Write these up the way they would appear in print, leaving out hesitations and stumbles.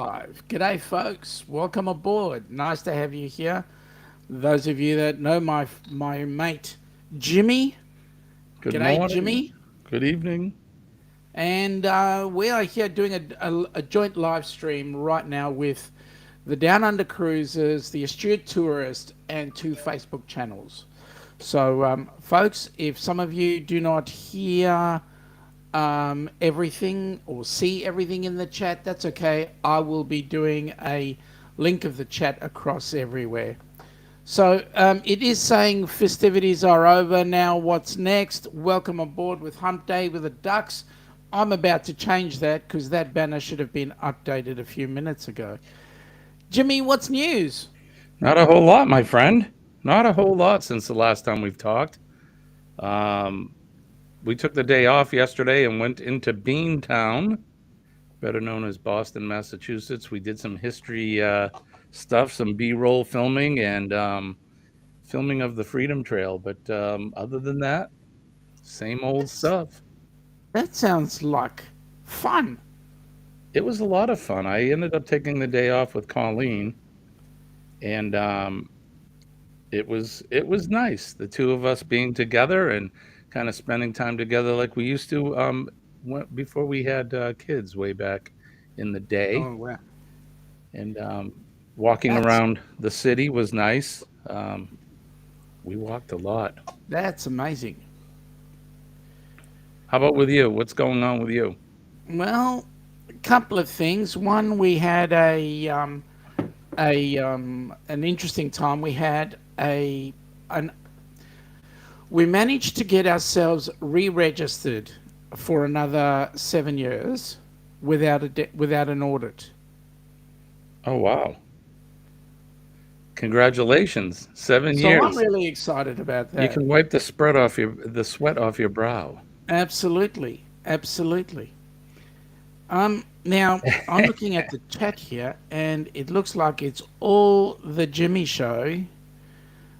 Live. G'day, folks. Welcome aboard. Nice to have you here. Those of you that know my mate Jimmy, Good g'day, morning. Jimmy. Good evening. And we are here doing a joint live stream right now with the Down Under Cruisers, the Astute Tourist, and two Facebook channels. So, folks, if some of you do not hear everything or see everything in the chat, that's okay. I will be doing a link of the chat across everywhere. So it is saying festivities are over now. What's next? Welcome aboard with Hump Day with the Ducks. I'm about to change that because that banner should have been updated a few minutes ago. Jimmy, what's news? Not a whole lot, my friend. Not a whole lot since the last time we've talked. Um, we took the day off yesterday and went into Beantown, better known as Boston, Massachusetts. We did some history stuff, some B-roll filming, and filming of the Freedom Trail. But other than that, same old That's, stuff. that sounds like fun. It was a lot of fun. I ended up taking the day off with Colleen, and it was nice, the two of us being together and kind of spending time together like we used to before we had kids way back in the day. Oh, wow. And walking That's, around the city was nice. We walked a lot. that's amazing. How about with you? What's going on with you? Well, a couple of things. One, we had an interesting time. An we managed to get ourselves re-registered for another 7 years without an audit. Oh, wow. Congratulations. Seven So I'm years. really excited about You that. can wipe the sweat off your brow. Absolutely, absolutely. Now I'm looking at the chat here, and it looks like it's all the Jimmy show.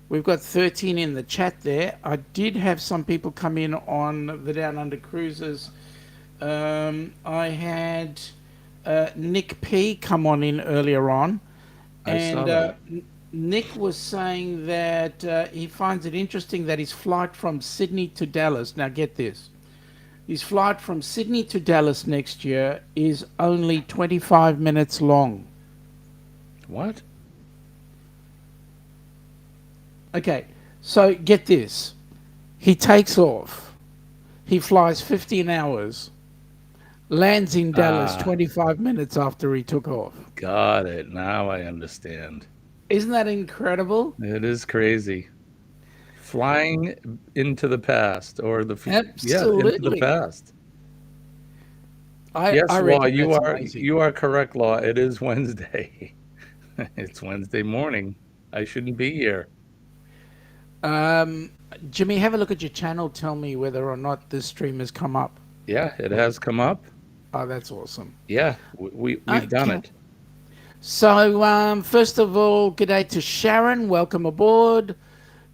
We've got 13 in the chat there. I did have some people come in on the Down Under Cruises. I had Nick P come on in earlier on, I and saw that. Nick was saying that he finds it interesting that his flight from Sydney to Dallas, now get this, his flight from Sydney to Dallas next year is only 25 minutes long. What? Okay, so get this. He takes off. He flies 15 hours, lands in Dallas Ah, 25 minutes after he took off. got it. Now I understand. Isn't that incredible? It is crazy. Flying into the past or yeah, into the Absolutely. past. I Yes, Law, reckon you that's are amazing. you are correct, Law. It is Wednesday. It's Wednesday morning. I shouldn't be here. Um, Jimmy, have a look at your channel. Tell me whether or not this stream has come up. Yeah, it has come up. Oh, that's awesome. Yeah, we've done Okay. it. So, first of all, g'day to Sharon. Welcome aboard.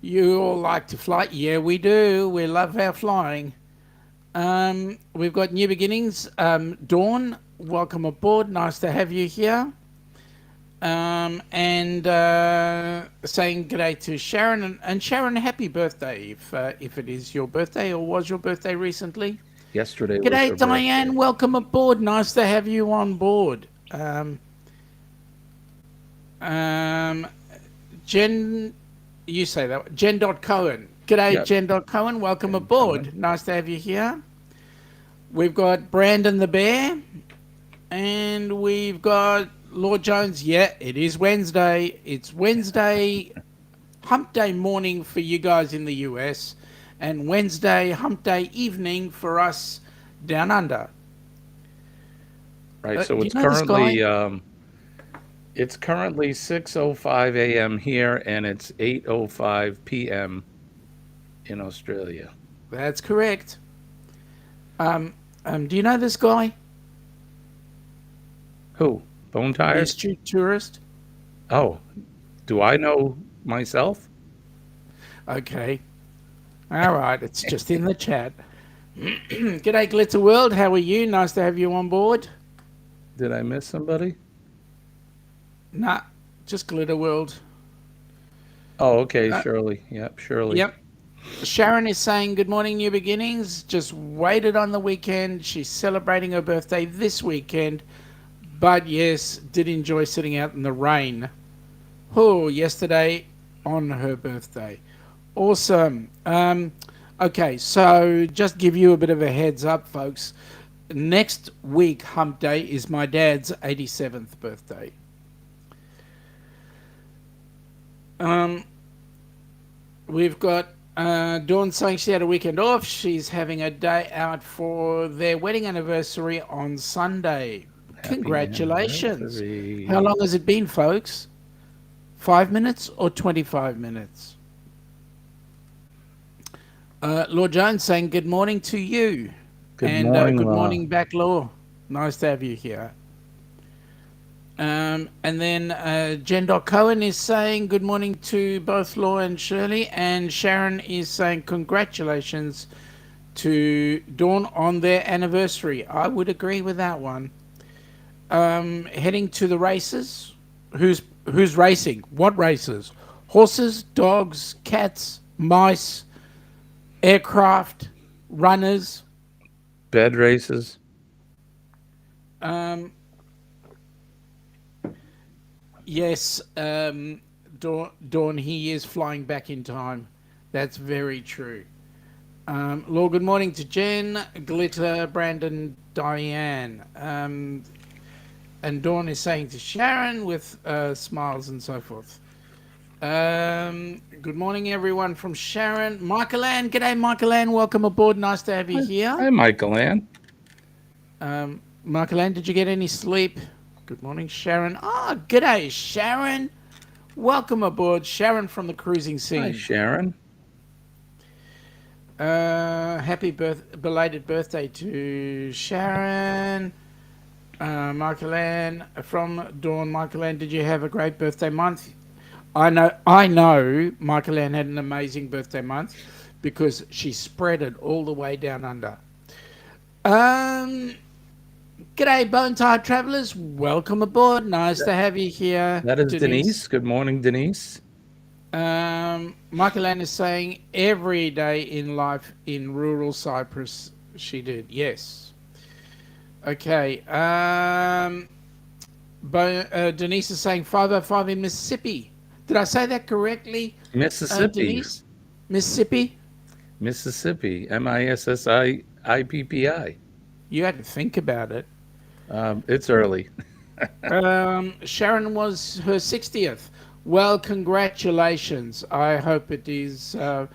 You all like to fly? Yeah, we do. We love our flying. We've got New Beginnings. Dawn, welcome aboard. Nice to have you here. And saying g'day to Sharon. And Sharon, happy birthday if it is your birthday or was your birthday recently. Yesterday was her G'day, birthday. Diane. Welcome aboard. Nice to have you on board. Um, Jen, you say that. Jen.Cohen. G'day, Yep. Jen.Cohen. Welcome And Cohen. aboard. Nice to have you here. We've got Brandon the Bear. And we've got Lord Jones. Yeah, it is Wednesday. It's Wednesday hump day morning for you guys in the US. And Wednesday hump day evening for us down under. Right. So Do you know this guy? it's currently 6:05 a.m. here and it's 8:05 p.m. in Australia. That's correct. Do you know this guy? Who? Bone The tired? astute tourist? Oh, do I know myself? Okay. All right. It's just in the chat. G'day, Glitter World. How are you? Nice to have you on board. Did I miss somebody? Nah, just Glitter World. Oh, okay, Uh, Shirley. Yep, Shirley. yep. Sharon is saying, good morning, New Beginnings. Just waited on the weekend. She's celebrating her birthday this weekend. But yes, did enjoy sitting out in the rain. Oh, yesterday on her birthday. Awesome. Okay, so just give you a bit of a heads up, folks. Next week, Hump Day, is my dad's 87th birthday. Um, we've got Dawn saying she had a weekend off. She's having a day out for their wedding anniversary on Sunday. Happy Congratulations. How anniversary. long has it been, folks? 5 minutes or 25 minutes? Lord Jones saying good morning to you. Good And morning, good Law. morning back, Law. Nice to have you here. And then Jen Cohen is saying good morning to both Law and Shirley. And Sharon is saying congratulations to Dawn on their anniversary. I would agree with that one. Heading to the races. Who's racing? What races? Horses, dogs, cats, mice, aircraft, runners. Bed races. Um, yes, Dawn, he is flying back in time. That's very true. Lord, good morning to Jen, Glitter, Brandon, Diane. And Dawn is saying to Sharon with smiles and so forth. Good morning, everyone from Sharon. Michael Ann, g'day, Michael Ann. Welcome aboard. Nice to have you here. Hi, Michael Ann. Michael Ann, did you get any sleep? Good morning, Sharon. Ah, g'day, Sharon. Welcome aboard, Sharon from the cruising Hi, scene. Sharon. Happy belated birthday to Sharon. Michael Ann from Dawn. Michael Ann, did you have a great birthday month? I know Michael Ann had an amazing birthday month because she spread it all the way down under. G'day, Bone Tired Travellers. Welcome aboard. Nice to have you here. That is Denise. Good morning, Denise. Michael Ann is saying every day in life in rural Cyprus she did. Yes. Okay. Denise is saying 505 in Mississippi. Did I say that correctly, Mississippi. Denise? Mississippi? Mississippi. Missippi. You had to think about it. It's early. Sharon was her 60th. Well, congratulations. I hope it is. I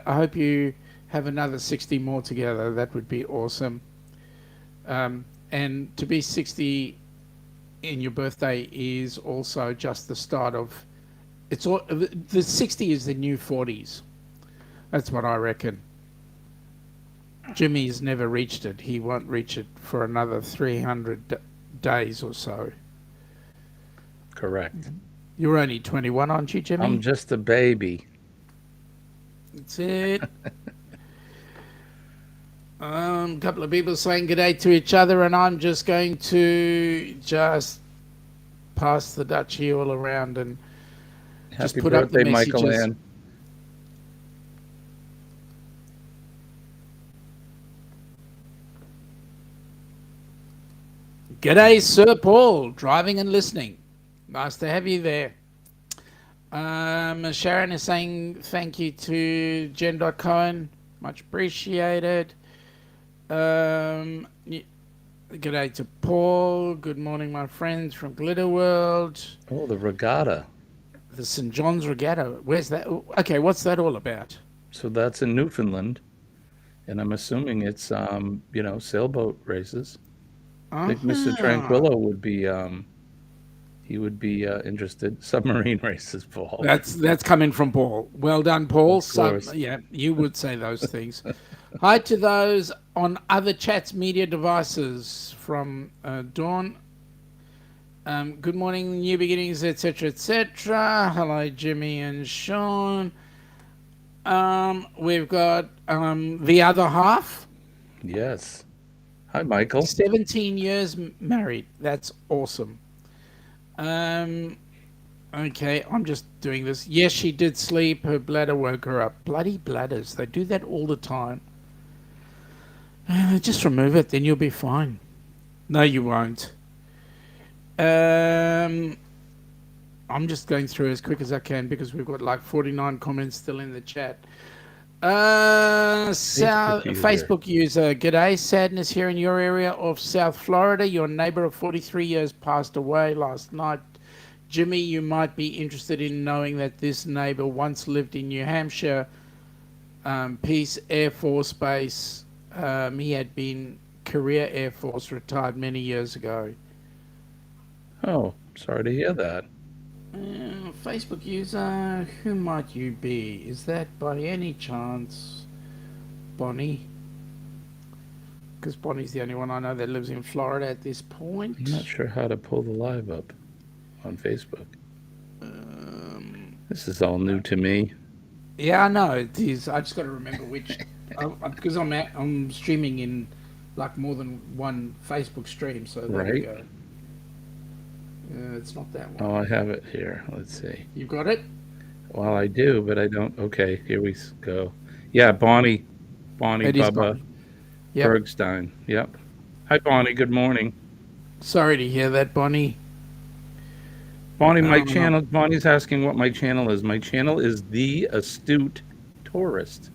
hope you have another 60 more together. That would be awesome. And to be 60 in your birthday is also just the start of. It's all the 60 is the new 40s. That's what I reckon. Jimmy's never reached it. He won't reach it for another 300 days or so. Correct. You're only 21, aren't you, Jimmy? I'm just a baby. That's it. A couple of people saying good day to each other, and I'm just going to just pass the Dutchie all around and just Happy put up the birthday, Michael messages. Ann. G'day, Sir Paul, driving and listening. Nice to have you there. Sharon is saying thank you to Jen Cohen. Much appreciated. G'day to Paul. Good morning, my friends from Glitter World. Oh, the regatta. The St. John's Regatta. Where's that? Okay, what's that all about? So that's in Newfoundland. And I'm assuming it's, sailboat races. I think Mr. Tranquillo would be interested. Submarine races, Paul. That's coming from Paul. Well done, Paul. Of course. Yeah, you would say those things. Hi to those on other chats media devices from Dawn. Good morning, New Beginnings, etc., etc. Hello, Jimmy and Sean. We've got the other half. Yes. Hi, Michael. 17 years married. That's awesome. Um. Okay, I'm just doing this. Yes, she did sleep. Her bladder woke her up. Bloody bladders. They do that all the time. Just remove it, then you'll be fine. No, you won't. Um. I'm just going through as quick as I can because we've got like 49 comments still in the chat. Facebook user, g'day. Sadness here in your area of South Florida. Your neighbor of 43 years passed away last night. Jimmy, you might be interested in knowing that this neighbor once lived in New Hampshire, Peace Air Force Base. He had been career Air Force, retired many years ago. Oh, sorry to hear that. Facebook user, who might you be? Is that by any chance Bonnie? Because Bonnie's the only one I know that lives in Florida at this point. I'm not sure how to pull the live up on Facebook. This is all new to me. Yeah, I know it is. I just got to remember which, because I'm streaming in like more than one Facebook stream. So there we go. It's not that one. Oh, I have it here. Let's see. You've got it? Well, I do, but I don't. Okay, here we go. Yeah, Bonnie Bubba Yep. Bergstein. Yep. Hi, Bonnie. Good morning. Sorry to hear that, Bonnie. Bonnie, my channel. Bonnie's asking what my channel is. My channel is The Astute Tourist.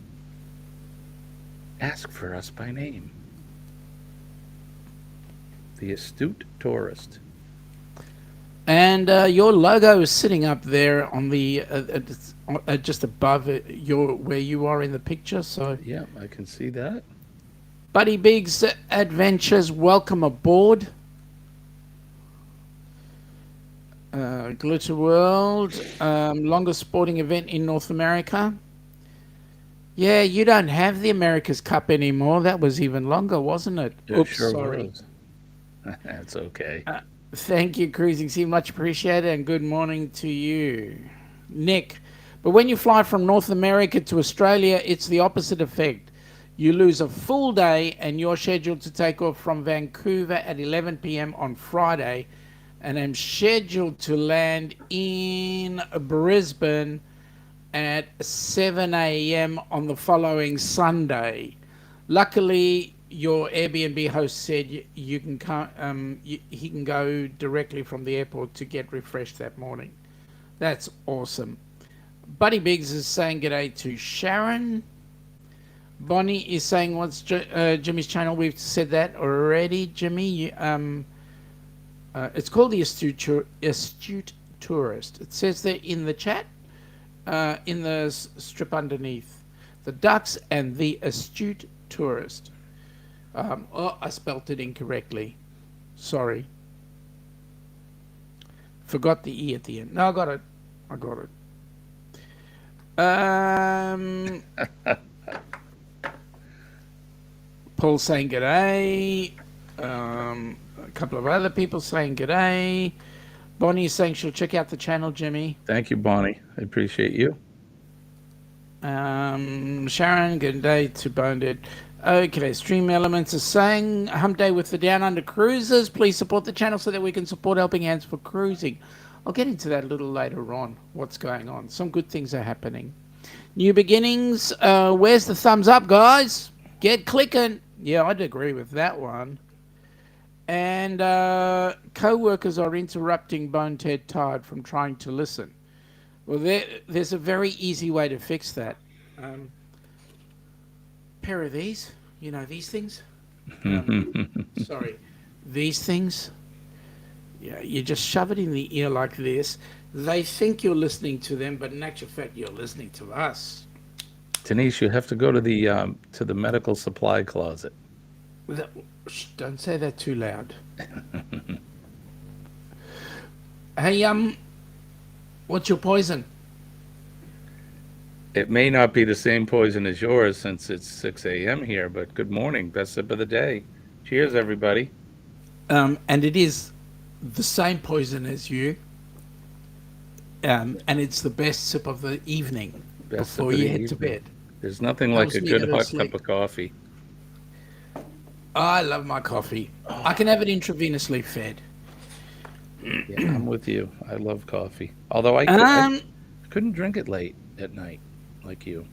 Ask for us by name. The Astute Tourist. And your logo is sitting up there on the just above where you are in the picture. So yeah, I can see that. Buddy Big's Adventures, welcome aboard. Glitter World, longest sporting event in North America. Yeah, you don't have the America's Cup anymore. That was even longer, wasn't it? Oops, sure sorry. Was. That's okay. Thank you, Cruising Sea. Much appreciated, and good morning to you. Nick, but when you fly from North America to Australia, it's the opposite effect. You lose a full day, and you're scheduled to take off from Vancouver at 11 p.m. on Friday, and I'm scheduled to land in Brisbane at 7 a.m. on the following Sunday. Luckily, your Airbnb host said you can come, he can go directly from the airport to get refreshed that morning. That's awesome. Buddy Biggs is saying g'day to Sharon. Bonnie is saying what's Jimmy's channel. We've said that already, Jimmy. It's called the Astute Tourist. It says there in the chat, in the strip underneath, the Ducks and the Astute Tourist. I spelt it incorrectly. Sorry. Forgot the E at the end. No, I got it. Paul saying g'day. A couple of other people saying g'day. Bonnie is saying she'll check out the channel, Jimmy. Thank you, Bonnie. I appreciate you. Sharon, good day to Bonedead. Okay, Stream Elements is saying hump day with the Down Under Cruisers. Please support the channel so that we can support Helping Hands for Cruising. I'll get into that a little later on, what's going on. Some good things are happening. New beginnings. Where's the thumbs up, guys? Get clicking. Yeah, I'd agree with that one. And co-workers are interrupting Bone Ted Tired from trying to listen. Well, there's a very easy way to fix that. Pair of these, you know, these things. Sorry, these things. Yeah, you just shove it in the ear like this. They think you're listening to them, but in actual fact, you're listening to us. Denise, you have to go to the medical supply closet. Don't say that too loud. Hey, what's your poison? It may not be the same poison as yours since it's 6 a.m. here, but good morning. Best sip of the day. Cheers, everybody. And it is the same poison as you. And it's the best sip of the evening before you head to bed. There's nothing like a good hot cup of coffee. I love my coffee. I can have it intravenously fed. Yeah, I'm with you. I love coffee. Although I Um, couldn't drink it late at night like you.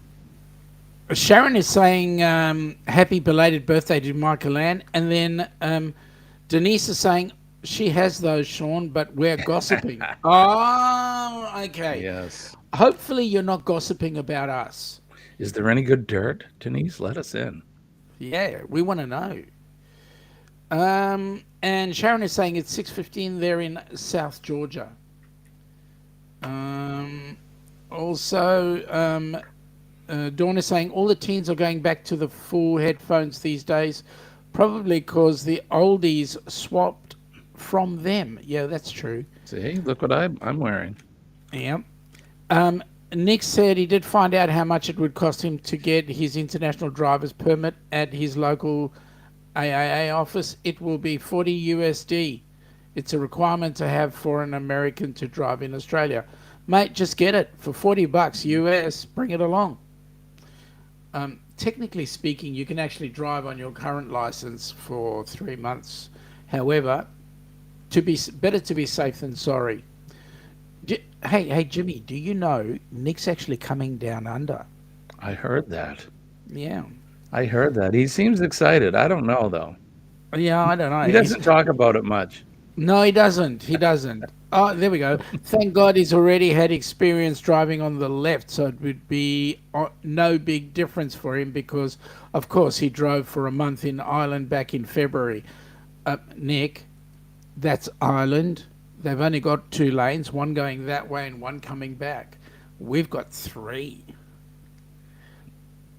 Sharon is saying happy belated birthday to Michael Ann, and then Denise is saying she has those, Sean, but we're gossiping. Oh, okay. Yes. Hopefully, you're not gossiping about us. Is there any good dirt, Denise? Let us in. Yeah, we want to know. And Sharon is saying it's 6:15 there in South Georgia. Um, also, Dawn is saying all the teens are going back to the full headphones these days, probably because the oldies swapped from them. Yeah, that's true. See, look what I'm wearing. Yeah. Nick said he did find out how much it would cost him to get his international driver's permit at his local AAA office. It will be 40 USD. It's a requirement to have for an American to drive in Australia. Mate, just get it for 40 bucks US. Bring it along. Technically speaking, you can actually drive on your current license for 3 months. However, to be better to be safe than sorry. Hey, Jimmy, do you know Nick's actually coming down under? I heard that. Yeah. I heard that. He seems excited. I don't know though. Yeah, I don't know. He doesn't talk about it much. No, he doesn't. He doesn't. Oh, there we go. Thank God he's already had experience driving on the left, so it would be no big difference for him because, of course, he drove for a month in Ireland back in February. Nick, that's Ireland. They've only got 2 lanes, one going that way and one coming back. We've got 3.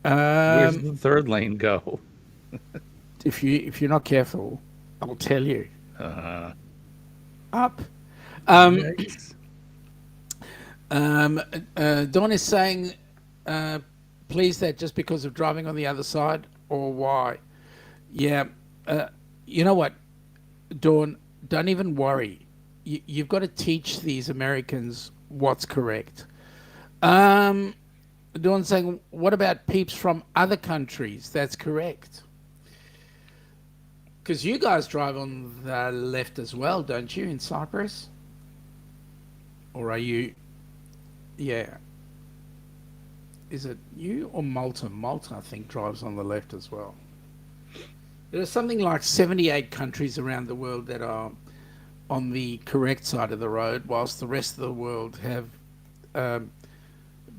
Where's the third lane go? If you're not careful, I'll tell you. Uh, Up. Yikes. Dawn is saying, please, that just because of driving on the other side, or why? Yeah. You know what, Dawn? Don't even worry. You've got to teach these Americans what's correct. Dawn saying, what about peeps from other countries? That's correct. Because you guys drive on the left as well, don't you, in Cyprus? Or are you? Yeah. Is it you or Malta? Malta, I think, drives on the left as well. There are something like 78 countries around the world that are on the correct side of the road, whilst the rest of the world have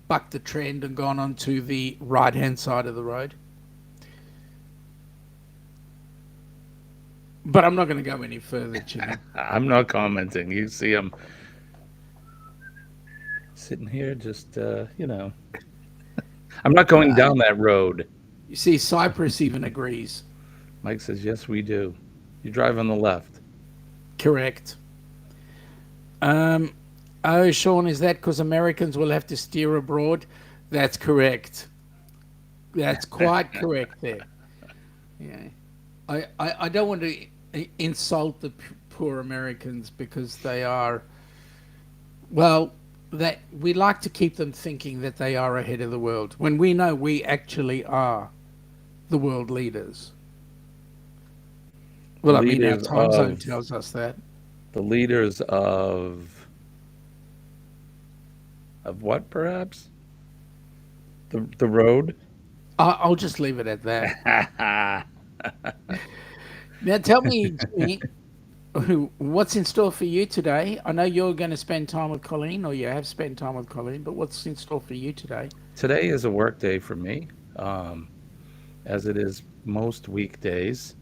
bucked the trend and gone onto the right-hand side of the road. But I'm not going to go any further, Jimmy. I'm not commenting. You see him sitting here just, I'm not going down that road. You see, Cyprus even agrees. Mike says, yes, we do. You drive on the left. Correct. Sean, is that because Americans will have to steer abroad? That's correct. That's quite correct there. Yeah. I don't want to insult the poor Americans because they are, well, that we like to keep them thinking that they are ahead of the world when we know we actually are the world leaders. Well, I mean, our Leaders time zone of tells us that. the leaders of what perhaps? The road? I'll just leave it at that. Now, tell me, Jimmy, what's in store for you today? I know you're going to spend time with Colleen, or you have spent time with Colleen, but what's in store for you today? Today is a work day for me, as it is most weekdays.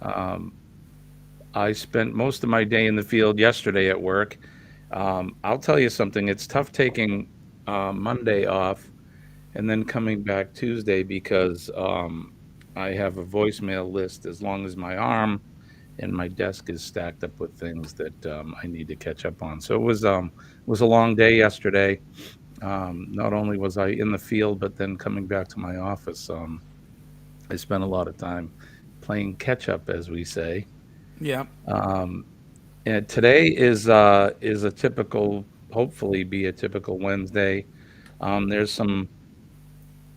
Um, I spent most of my day in the field yesterday at work. I'll tell you something, it's tough taking Monday off and then coming back Tuesday because I have a voicemail list as long as my arm, and my desk is stacked up with things that I need to catch up on. So it was a long day yesterday. Not only was I in the field, but then coming back to my office, I spent a lot of time playing catch up, as we say. Yeah. Um, and today is a typical, hopefully, be a typical Wednesday. Um, there's some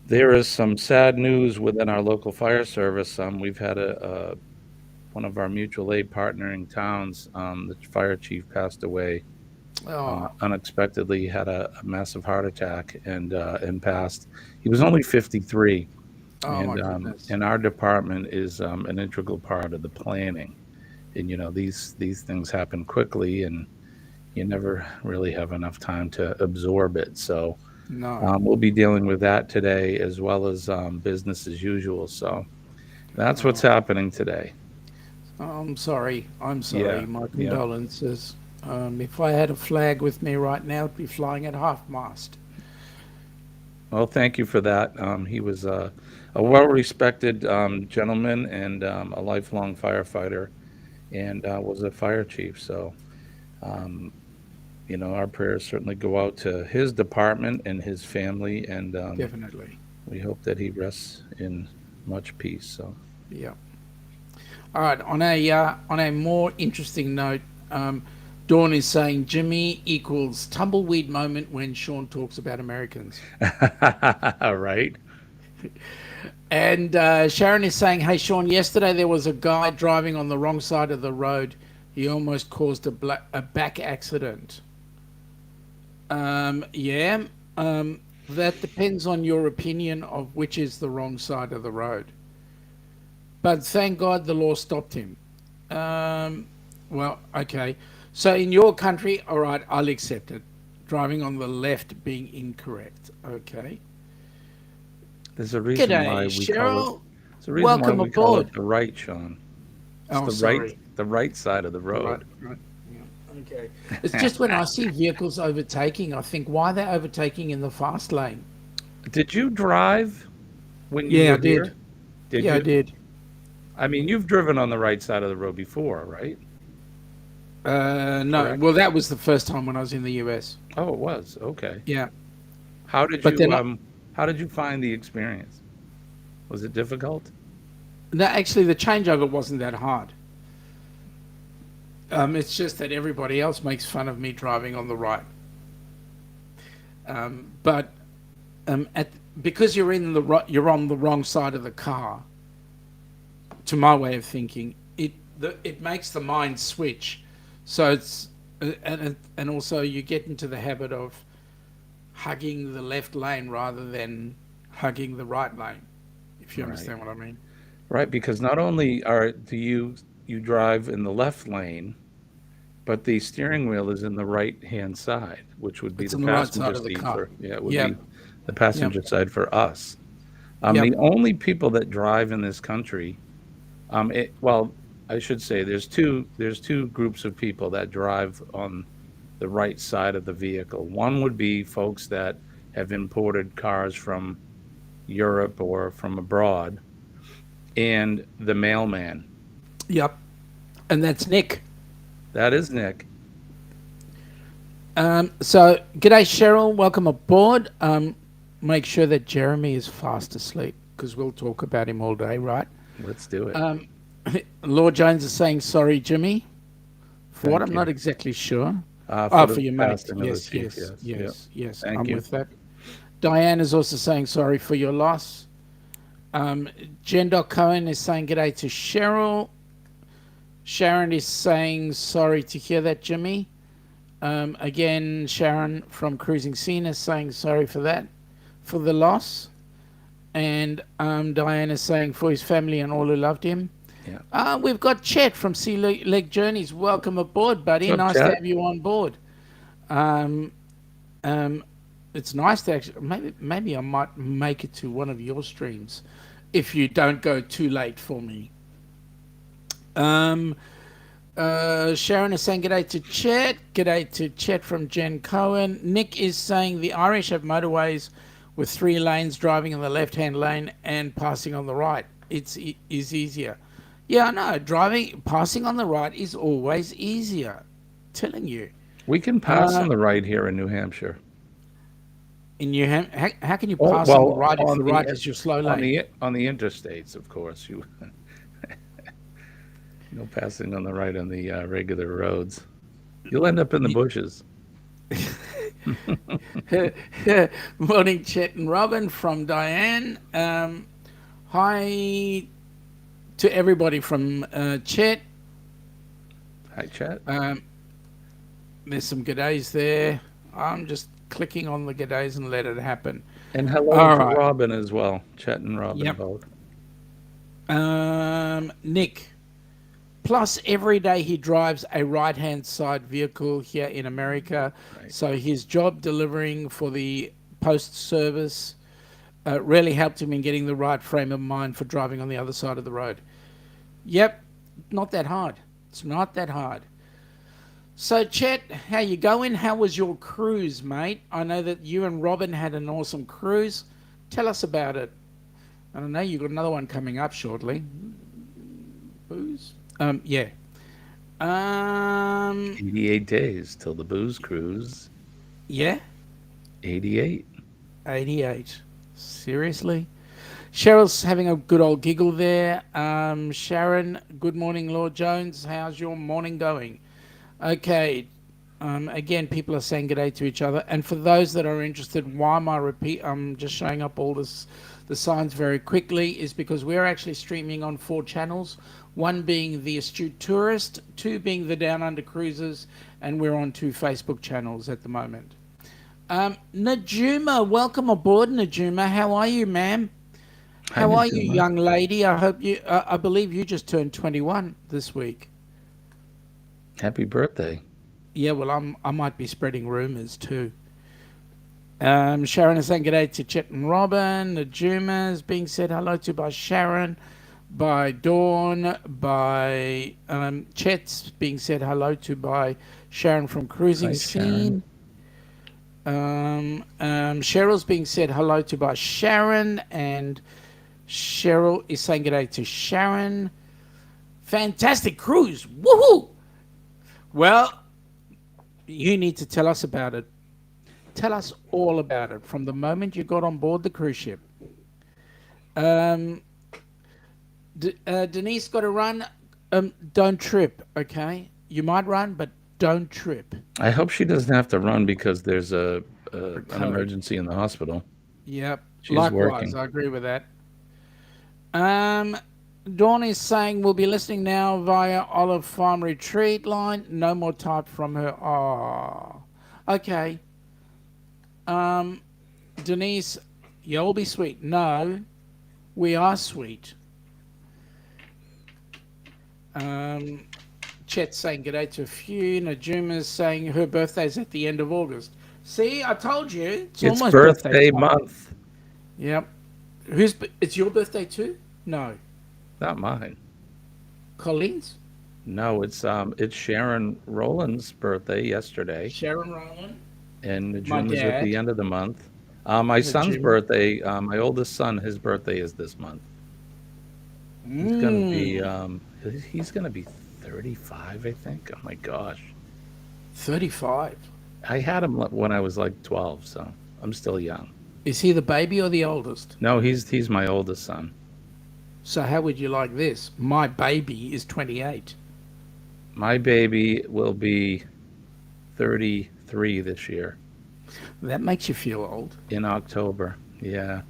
there is some sad news within our local fire service. We've had one of our mutual aid partnering towns, the fire chief passed away Oh, unexpectedly. He had a massive heart attack and passed. He was only 53, oh my goodness. and our department is an integral part of the planning. And these things happen quickly, and you never really have enough time to absorb it. So No. we'll be dealing with that today as well as business as usual. So that's what's Oh, happening today. I'm sorry. I'm Yeah, sorry. My yeah. condolences. If I had a flag with me right now, it'd be flying at half mast. Well, thank you for that. He was a well-respected gentleman and a lifelong firefighter, and was a fire chief. So, um, our prayers certainly go out to his department and his family, and Definitely. we hope that he rests in much peace. So, Yeah. All right. On a more interesting note, Dawn is saying Jimmy equals tumbleweed moment when Sean talks about Americans. right. And Sharon is saying, "Hey Sean, yesterday there was a guy driving on the wrong side of the road. He almost caused a back accident." Yeah. That depends on your opinion of which is the wrong side of the road. But thank God the law stopped him. Um, well, okay. So in your country, all right, I'll accept it. Driving on the left being incorrect. Okay. There's a reason why G'day, we call it. Cheryl. There's a reason why Welcome we call aboard. it the right, Sean. It's Oh, sorry. the right side of the Right, road. right. Yeah. Okay. It's just when I see vehicles overtaking, I think, why are they overtaking in the fast lane? Did you drive when you Yeah, were I did. here? Did Yeah, I you? did. I mean, you've driven on the right side of the road before, right? No, Correct. well, that was the first time when I was in the US. Oh, it was. Okay. Yeah, How did but you then, how did you find the experience? Was it difficult? no, actually, the changeover wasn't that hard. It's just that everybody else makes fun of me driving on the right. But at because you're on the wrong side of the car. To my way of thinking, it makes the mind switch. So it's and also you get into the habit of hugging the left lane rather than hugging the right lane. If you Right. understand what I mean. Right, because not only do you drive in the left lane, but the steering wheel is in the right-hand side, which would be It's the on the right passenger side of the seat car. for, yeah, it would Yep. be the Yep. passenger side for us. Yep. The only people that drive in this country, well, I should say there's two groups of people that drive on the right side of the vehicle. One would be folks that have imported cars from Europe or from abroad, and the mailman. Yep. And that's Nick. That is Nick. So, g'day, Cheryl. Welcome aboard. Make sure that Jeremy is fast asleep because we'll talk about him all day, right? Let's do it. Lord Jones is saying sorry, Jimmy. For what? Thank I'm not you. exactly sure. For Oh, the for your mate. passing of the Yes, chief, yes, yes. Yep. yes, yes. Thank I'm you. with that. Diane is also saying sorry for your loss. Jen Cohen is saying g'day to Cheryl. Sharon is saying sorry to hear that, Jimmy. Again, Sharon from Cruising Scene is saying sorry for that, for the loss. And Diane is saying for his family and all who loved him. Yeah. We've got Chet from Sea Leg Journeys. Welcome aboard, buddy. What's up, Nice to Chet? have you on board. Um, um, it's nice to actually. Maybe I might make it to one of your streams if you don't go too late for me. Sharon is saying g'day to Chet. G'day to Chet from Jen Cohen. Nick is saying the Irish have motorways with 3 lanes, driving in the left-hand lane and passing on the right. Is easier. Yeah, I know. Passing on the right is always easier. Telling you. We can pass on the right here in New Hampshire. In New how can you Oh, pass on the well, right if the right is your slow lane? on the interstates, of course. You no passing on the right on the regular roads. You'll end up in the bushes. Morning, Chet and Robin from Diane. Hi to everybody from Chet. Hi, chat. There's some g'days there. I'm just clicking on the g'days and let it happen. And hello All to right. Robin as well. Chet and Robin Yep. both. Nick. Plus, every day he drives a right-hand side vehicle here in America. Right. So his job delivering for the post service really helped him in getting the right frame of mind for driving on the other side of the road. Yep, not that hard. It's not that hard. So, Chet, how you going? How was your cruise, mate? I know that you and Robin had an awesome cruise. Tell us about it. I don't know, you've got another one coming up shortly. Booze? Yeah. 88 days till the booze cruise. Yeah? 88. 88. Seriously? Cheryl's having a good old giggle there. Sharon, good morning, Lord Jones. How's your morning going? Okay. Again, people are saying good day to each other. And for those that are interested, why am I I'm just showing up all this, the signs very quickly, is because we're actually streaming on 4 channels. One being the Astute Tourist, 2 being the Down Under Cruisers, and we're on 2 Facebook channels at the moment. Najuma, welcome aboard, Najuma. How are you, ma'am? Hi, How are you, Najuma. young lady? I hope you. I believe you just turned 21 this week. Happy birthday. Yeah, well, I might be spreading rumors too. Sharon is saying good day to Chet and Robin. Najuma is being said hello to by Sharon, by Dawn, by Chet's being said hello to by Sharon from Cruising Hi, Scene. Sharon. Cheryl's being said hello to by Sharon, and Cheryl is saying good day to Sharon. Fantastic cruise. Woohoo! Well, you need to tell us about it. Tell us all about it from the moment you got on board the cruise ship. Denise got to run. Don't trip, okay? You might run, but don't trip. I hope she doesn't have to run because there's an emergency in the hospital. Yep. She's Likewise, working. I agree with that. Dawn is saying we'll be listening now via Olive Farm Retreat line. No more type from her. Oh, okay. Denise, you'll be sweet. No, we are sweet. Chet's saying good day to a few. Najuma's saying her birthday's at the end of August. See, I told you. It's almost birthday time. month. Yep. It's your birthday too? No. Not mine. Colleen's? No, it's Sharon Rowland's birthday yesterday. Sharon Rowland? And My June is at the dad. end of the month. My son's Najuma. birthday, my oldest son, his birthday is this month. He's gonna be 35, I think. Oh my gosh. 35. I had him when I was like 12, so I'm still young. Is he the baby or the oldest? No, he's my oldest son. So how would you like this? My baby is 28. My baby will be 33 this year. That makes you feel old. In October. Yeah.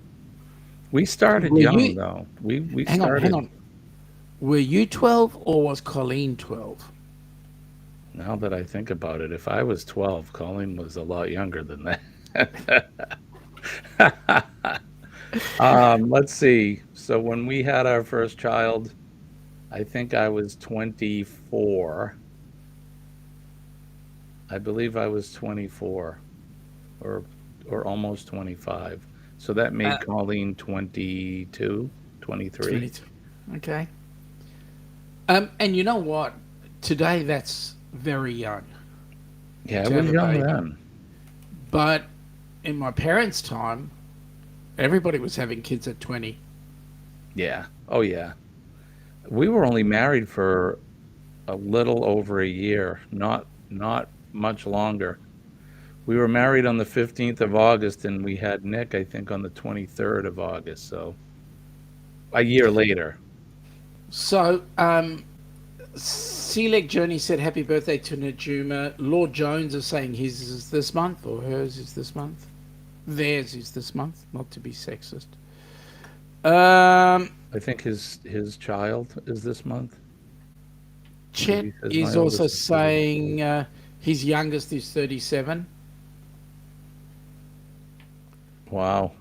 We started young though. We started. Hang on. Were you 12 or was Colleen 12? Now that I think about it, if I was 12, Colleen was a lot younger than that. Let's see. So when we had our first child, I think I was 24. I believe I was 24 or almost 25. So that made Colleen 22, 23. 22. Okay. And you know what? Today that's very young. Yeah, it was young baby. then. But in my parents' time, everybody was having kids at 20. Yeah. Oh, yeah. We were only married for a little over a year, not much longer. We were married on the 15th of August, and we had Nick, I think, on the 23rd of August, so a year later. So, Sea Leg Journey said happy birthday to Najuma. Lord Jones is saying his is this month, or hers is this month. Theirs is this month, not to be sexist. I think his child is this month. Chet He says my is also oldest is 31. saying his youngest is 37. Wow.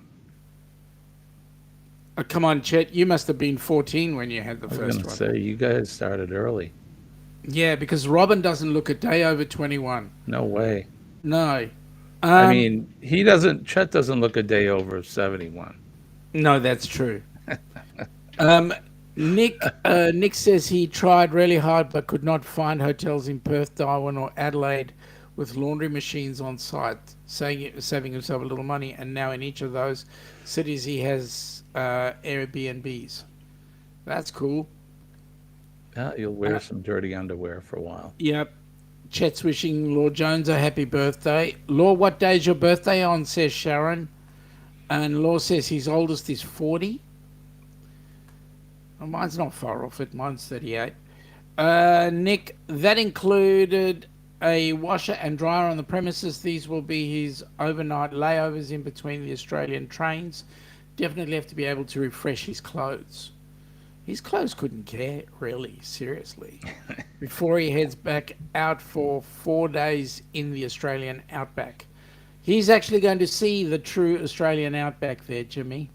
Come on, Chet, you must have been 14 when you had the I was gonna first one. say you guys started early. Yeah, because Robin doesn't look a day over 21. No way. No. I Um, mean, he doesn't. Chet doesn't look a day over 71. no, that's true. Um, Nick says he tried really hard but could not find hotels in Perth, Darwin, or Adelaide with laundry machines on site, saving himself a little money. And now in each of those cities he has Airbnbs. That's cool. Yeah, you'll wear Uh, some dirty underwear for a while. yep. Chet's wishing Law Jones a happy birthday. Law, what day is your birthday on? Says Sharon. And Law says his oldest is 40. Well, mine's not far off it. Mine's 38. Nick, that included a washer and dryer on the premises. These will be his overnight layovers in between the Australian trains. Definitely have to be able to refresh his clothes. His clothes couldn't care, really, seriously. Before he heads back out for 4 days in the Australian outback. He's actually going to see the true Australian outback there, Jimmy.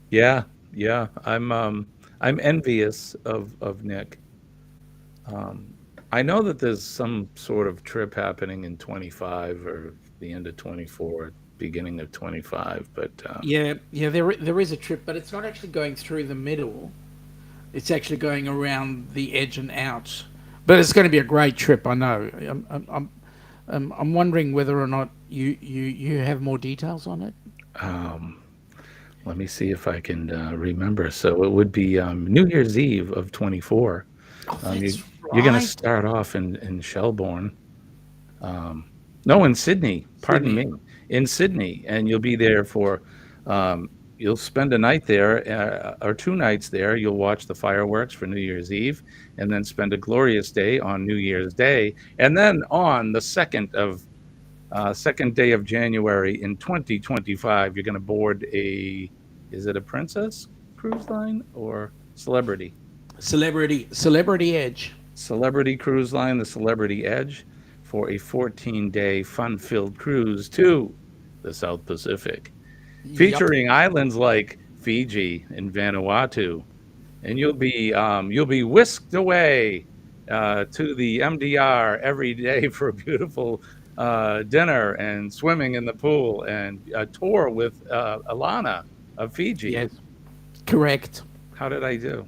Yeah, yeah. I'm envious of Nick. I know that there's some sort of trip happening in 25 or the end of 24, beginning of 25, but Yeah, there is a trip, but it's not actually going through the middle. It's actually going around the edge and out. But it's going to be a great trip, I know. I'm wondering whether or not you have more details on it. um, let me see if I can remember. So it would be New Year's Eve of 24. Oh, You that's you're going to right. start off in Shelbourne. No, in Sydney. Pardon Sydney. me, in Sydney, and you'll be there for. You'll spend a night there or 2 nights there. You'll watch the fireworks for New Year's Eve, and then spend a glorious day on New Year's Day, and then on the second day of January in 2025, you're going to board a. Is it a Princess cruise line or Celebrity? Celebrity Edge. Celebrity Cruise Line, the Celebrity Edge, for a 14-day fun-filled cruise to the South Pacific, Yup. featuring islands like Fiji and Vanuatu, and you'll be whisked away to the MDR every day for a beautiful dinner and swimming in the pool and a tour with Ilana of Fiji. Yes, correct. How did I do?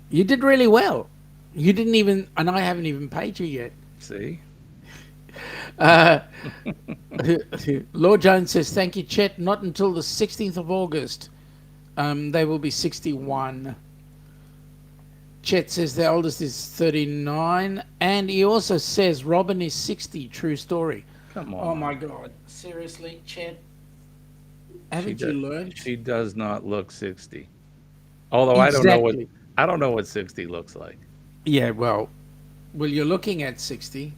You did really well. You didn't even, and I haven't even paid you yet. See? Uh, Lord Jones says, thank you, Chet. Not until the 16th of August. They will be 61. Chet says their oldest is 39. And he also says Robin is 60. True story. Come Oh, my on. God. Seriously, Chet? She Haven't you does. learned? She does not look 60. Although Exactly. I don't know what 60 looks like. Yeah, well, you're looking at 60.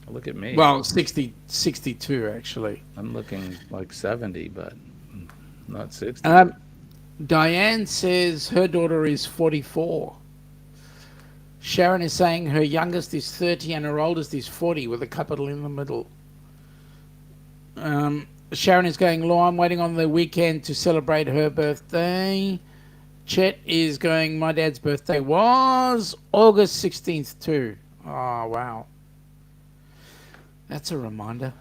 Look at me. Well, 60, 62, actually. I'm looking like 70, but not 60. Um, Diane says her daughter is 44. Sharon is saying her youngest is 30 and her oldest is 40 with a capital in the middle. Sharon is going, Law, I'm waiting on the weekend to celebrate her birthday. Chet is going, my dad's birthday was August 16th too. Oh, wow. That's a reminder.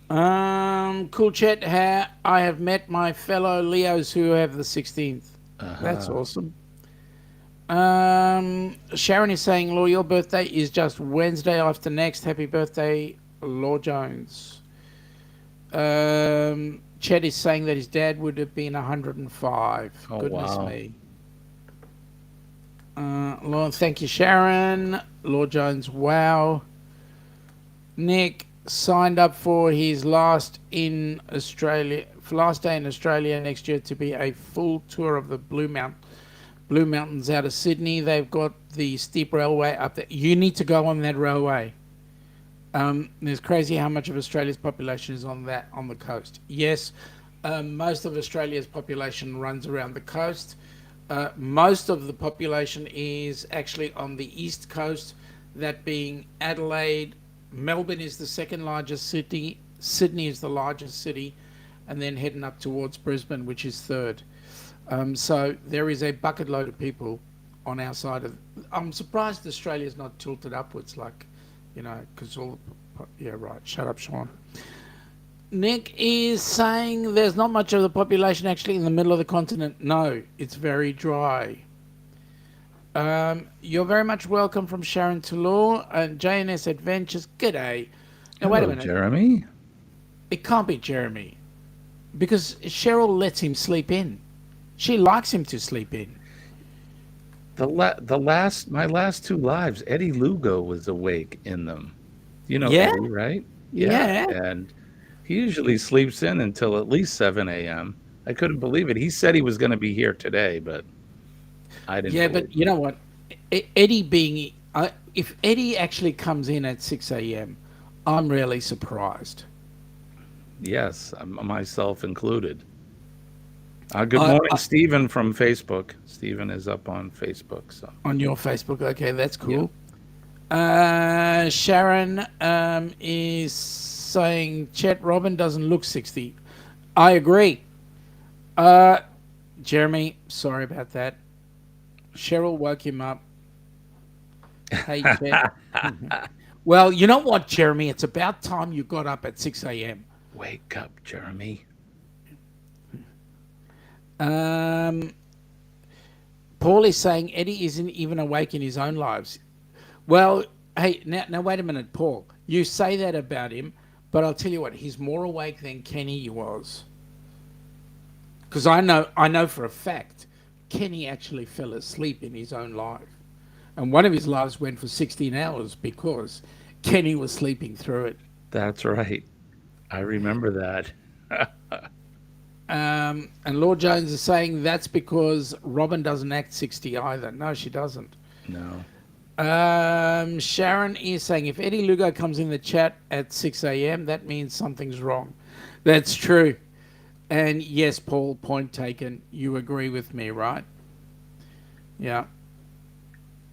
Cool, Chet. I have met my fellow Leos who have the 16th. That's Uh-huh. awesome. Sharon is saying, Law, your birthday is just Wednesday after next. Happy birthday, Law Jones. Chet is saying that his dad would have been 105. Oh, Goodness wow. me. Lord, thank you, Sharon. Lord Jones, wow. Nick signed up for his last day in Australia next year to be a full tour of the Blue Mountains out of Sydney. They've got the steep railway up there. You need to go on that railway. It's crazy how much of Australia's population is on the coast. Yes, most of Australia's population runs around the coast. Most of the population is actually on the east coast, that being Adelaide. Melbourne is the second largest city, Sydney is the largest city, and then heading up towards Brisbane, which is third. So there is a bucket load of people on our side of. I'm surprised Australia's not tilted upwards, like, because all. Yeah, right. Shut up, Sean. Nick is saying there's not much of the population actually in the middle of the continent. No, it's very dry. You're very much welcome from Sharon Toulour and JNS Adventures. G'day. Now, wait a Hello, minute. Jeremy. It can't be Jeremy because Cheryl lets him sleep in. She likes him to sleep in. My last two lives, Eddie Lugo was awake in them. You know Yeah? Eddie, right? Yeah. And he usually sleeps in until at least 7 a.m. I couldn't believe it. He said he was going to be here today, but I didn't Yeah, believe but you know what? Eddie being. If Eddie actually comes in at 6 a.m., I'm really surprised. Yes, myself included. Good I, morning, Stephen from Facebook. Stephen is up on Facebook. So on your Facebook. Okay, that's yeah. cool. Sharon is saying Chet Robin doesn't look 60. I agree. Jeremy, sorry about that. Cheryl woke him up. Hey, Chet. Well, you know what, Jeremy? It's about time you got up at 6 a.m. Wake up, Jeremy. Paul is saying Eddie isn't even awake in his own lives. Well, hey, now wait a minute, Paul. You say that about him, but I'll tell you what, he's more awake than Kenny was. Because I know for a fact, Kenny actually fell asleep in his own life. And one of his lives went for 16 hours because Kenny was sleeping through it. That's right. I remember that. And Lord Jones is saying that's because Robin doesn't act 60 either. No, she doesn't. No. Sharon is saying if Eddie Lugo comes in the chat at 6 a.m., that means something's wrong. That's true. And yes, Paul, point taken. You agree with me, right? Yeah.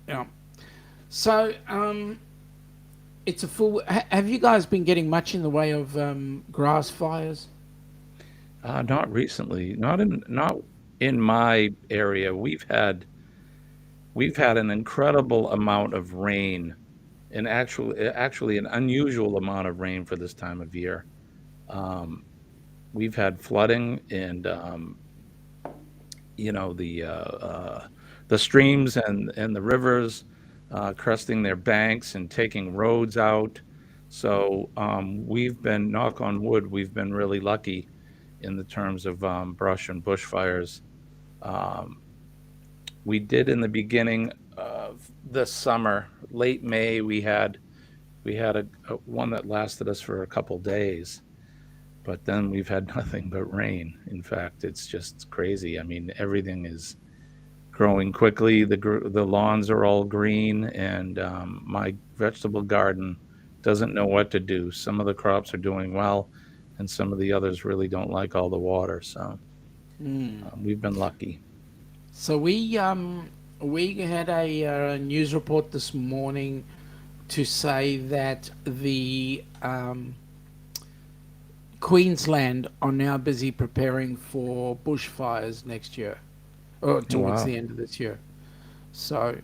Yeah. So, it's a full. Have you guys been getting much in the way of grass fires? Not recently. Not in my area. We've had an incredible amount of rain, and actually an unusual amount of rain for this time of year. We've had flooding, and the streams and the rivers cresting their banks and taking roads out. So we've been, knock on wood, we've been really lucky in the terms of brush and bushfires. We did in the beginning of this summer, late May, we had a one that lasted us for a couple days, but then we've had nothing but rain. In fact, it's just crazy. I mean, everything is growing quickly. The lawns are all green, and my vegetable garden doesn't know what to do. Some of the crops are doing well, and some of the others really don't like all the water. So we've been lucky. So we had a news report this morning to say that the Queensland are now busy preparing for bushfires next year, or towards the end of this year. So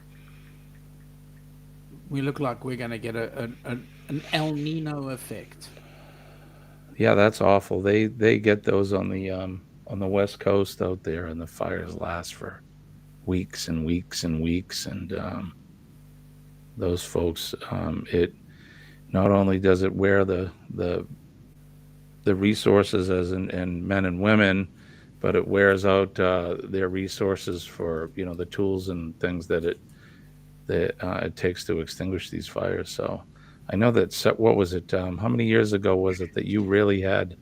we look like we're going to get an El Nino effect. Yeah, that's awful. They get those on the West Coast out there, and the fires last for weeks and weeks and weeks. And those folks, it not only does it wear the resources and men and women, but it wears out their resources for the tools and things that it takes to extinguish these fires. So I know that what was it? How many years ago was it that you really had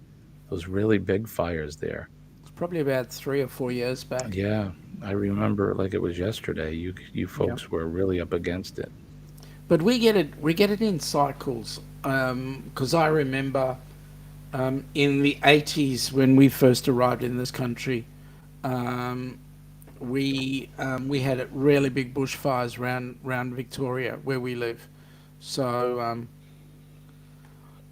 those really big fires there? It's probably about 3 or 4 years back. Yeah, I remember like it was yesterday. You folks were really up against it. But we get it in cycles. Because I remember in the 80s when we first arrived in this country, we had really big bushfires round Victoria where we live. So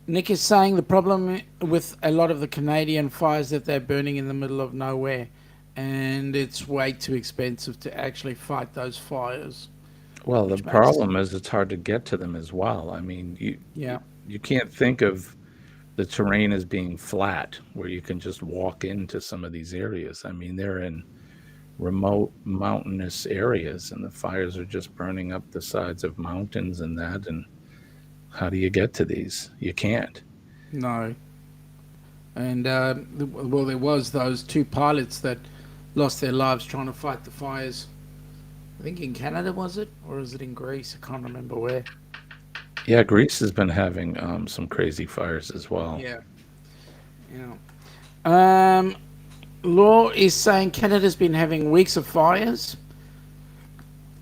Nick is saying the problem with a lot of the Canadian fires that they're burning in the middle of nowhere, and it's way too expensive to actually fight those fires, Well, the which makes problem is it's hard to get to them as well. I mean, yeah. you can't think of the terrain as being flat where you can just walk into some of these areas. I mean, they're in remote mountainous areas and the fires are just burning up the sides of mountains and that. And how do you get to these? You can't. No. And well, there was those two pilots that lost their lives trying to fight the fires. I think in Canada, was it, or is it in Greece? I can't remember where. Yeah, Greece has been having some crazy fires as well. Yeah, yeah. Um, Law is saying Canada's been having weeks of fires,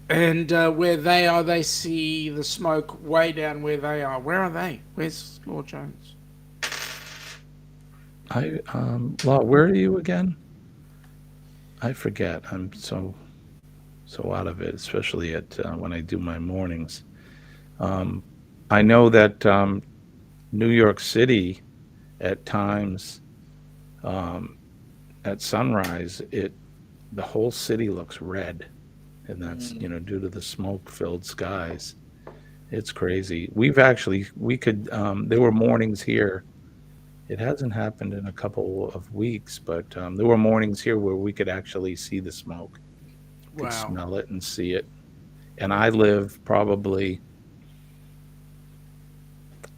and where they are, they see the smoke way down where they are. Where are they? Where's Law Jones? Law, where are you again? I forget. I'm so out of it, especially at when I do my mornings. Um, I know that New York City at times um, at sunrise, it the whole city looks red, and that's due to the smoke-filled skies. It's crazy. We could there were mornings here. It hasn't happened in a couple of weeks, but there were mornings here where we could actually see the smoke, could Wow. smell it and see it. And I live probably,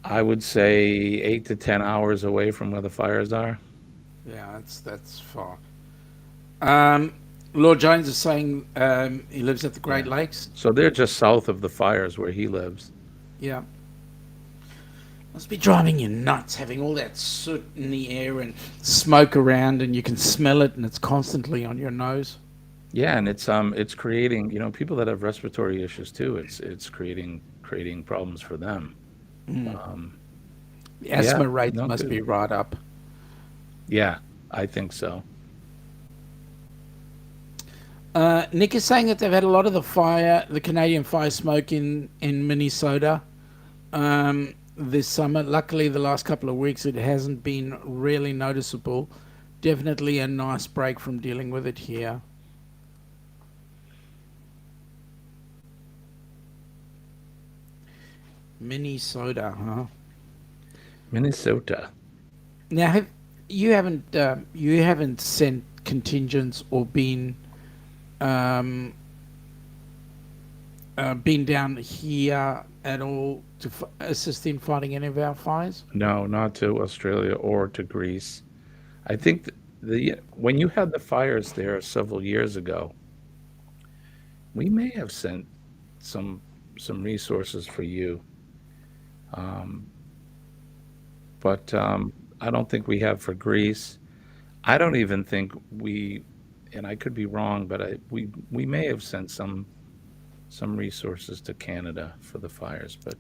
I would say, 8 to 10 hours away from where the fires are. Yeah, that's far. Um, Lord Jones is saying he lives at the Great Yeah. Lakes. So they're just south of the fires where he lives. Yeah. Must be driving you nuts having all that soot in the air and smoke around, and you can smell it, and it's constantly on your nose. Yeah, and it's creating, people that have respiratory issues too. It's creating problems for them. Mm. Um, The yeah, asthma rates not must good. be right up. Yeah, I think so. Nick is saying that they've had a lot of the Canadian fire smoke in Minnesota this summer. Luckily, the last couple of weeks it hasn't been really noticeable. Definitely a nice break from dealing with it here. Minnesota, huh? Minnesota. Now, you haven't sent contingents or um, been down here at all to assist in fighting any of our fires? No, not to Australia or to Greece. I think the when you had the fires there several years ago, we may have sent some some resources for you, um, but I don't think we have for Greece. I don't even think and I could be wrong, but we may have sent some resources to Canada for the fires, but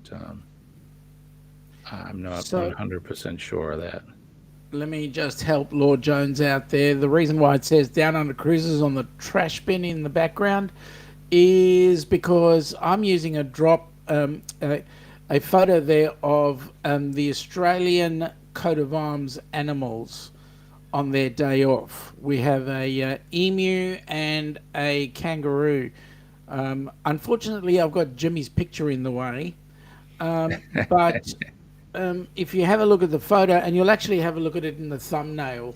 I'm not So 100% sure of that. let me just help Lord Jones out there. The reason why it says Down Under Cruises on the trash bin in the background is because I'm using a photo there of the Australian coat of arms animals on their day off. We have a emu and a kangaroo. Unfortunately, I've got Jimmy's picture in the way, but if you have a look at the photo, and you'll actually have a look at it in the thumbnail,